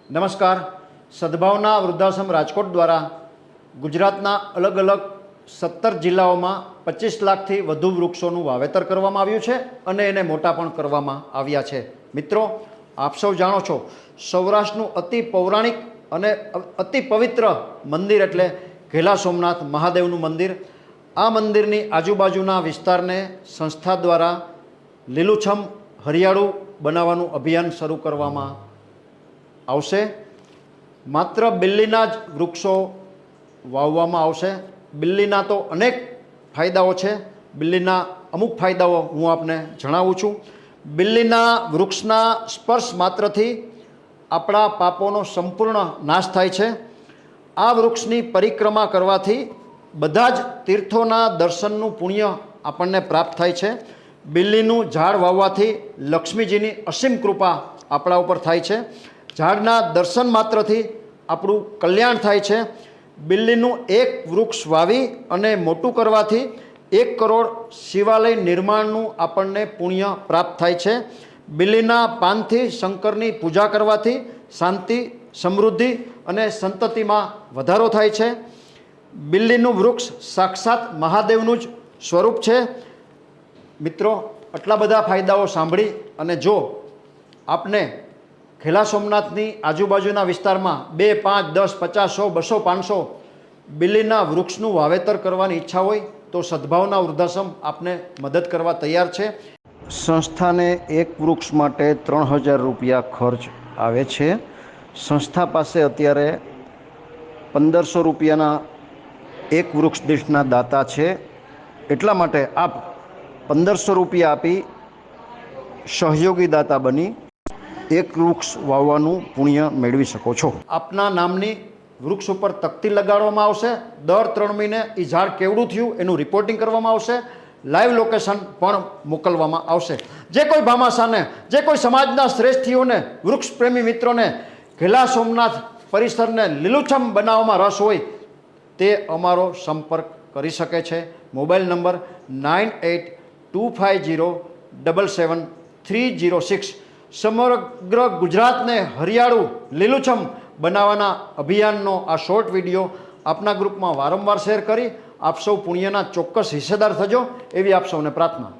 નમસ્કાર. સદભાવના વૃદ્ધાશ્રમ રાજકોટ દ્વારા ગુજરાતના અલગ અલગ 17 જિલ્લાઓમાં 25 લાખથી વધુ વૃક્ષોનું વાવેતર કરવામાં આવ્યું છે અને એને મોટા પણ કરવામાં આવ્યા છે. મિત્રો, આપ સૌ જાણો છો, સૌરાષ્ટ્રનું અતિ પૌરાણિક અને અતિ પવિત્ર મંદિર એટલે ઘેલા સોમનાથ મહાદેવનું મંદિર. આ મંદિરની આજુબાજુના વિસ્તારને સંસ્થા દ્વારા લીલુંછમ હરિયાળું બનાવવાનું અભિયાન શરૂ કરવામાં આવશે. માત્ર બિલ્લીના જ વૃક્ષો વાવવામાં આવશે. બિલ્લીના તો અનેક ફાયદાઓ છે. બિલ્લીના અમુક ફાયદાઓ હું આપને જણાવું છું. બિલ્લીના વૃક્ષના સ્પર્શ માત્રથી આપણા પાપોનો સંપૂર્ણ નાશ થાય છે. આ વૃક્ષની પરિક્રમા કરવાથી બધા જ તીર્થોના દર્શનનું પુણ્ય આપણને પ્રાપ્ત થાય છે. બિલ્લીનું ઝાડ વાવવાથી લક્ષ્મીજીની અસીમ કૃપા આપણા ઉપર થાય છે. ઝાડના દર્શન માત્રથી આપણું કલ્યાણ થાય છે. બિલ્લીનું એક વૃક્ષ વાવી અને મોટું કરવાથી 1 કરોડ શિવાલય નિર્માણનું આપણને પુણ્ય પ્રાપ્ત થાય છે. બિલ્લીના પાનથી શંકરની પૂજા કરવાથી શાંતિ, સમૃદ્ધિ અને સંતતિમાં વધારો થાય છે. બિલ્લીનું વૃક્ષ સાક્ષાત મહાદેવનું જ સ્વરૂપ છે. મિત્રો, આટલા બધા ફાયદાઓ સાંભળી અને જો આપને ઘેલા સોમનાથની આજુબાજુના વિસ્તારમાં 2, 5, 10, 50, 100, 200, 500 બિલ્લીના વૃક્ષનું વાવેતર કરવાની ઈચ્છા હોય તો સદભાવના વૃદ્ધાશ્રમ આપને મદદ કરવા તૈયાર છે. સંસ્થાને એક વૃક્ષ માટે 3000 રૂપિયા ખર્ચ આવે છે. સંસ્થા પાસે અત્યારે 1500 રૂપિયાના એક વૃક્ષ દીઠના દાતા છે. એટલા માટે આપ 1500 રૂપિયા આપી સહયોગી દાતા બની એક વૃક્ષ વાવવાનું પુણ્ય મેળવી શકો છો. આપના નામની વૃક્ષ ઉપર તકતી લગાડવામાં આવશે. દર 3 મહિને એ ઝાડ કેવડું થયું એનું રિપોર્ટિંગ કરવામાં આવશે. લાઈવ લોકેશન પણ મોકલવામાં આવશે. જે કોઈ ભામાશાને, જે કોઈ સમાજના શ્રેષ્ઠીઓને, વૃક્ષ પ્રેમી મિત્રોને ઘેલા સોમનાથ પરિસરને લીલુંછમ બનાવવામાં રસ હોય તે અમારો સંપર્ક કરી શકે છે. Mobile number 9825077306. સમગ્ર ગુજરાતને હરિયાળું લીલુંછમ બનાવવાના અભિયાનનો આ શોર્ટ વિડીયો આપના ગ્રુપમાં વારંવાર શેર કરી આપ સૌ પુણ્યના ચોક્કસ હિસ્સેદાર થજો એવી આપ સૌને પ્રાર્થના.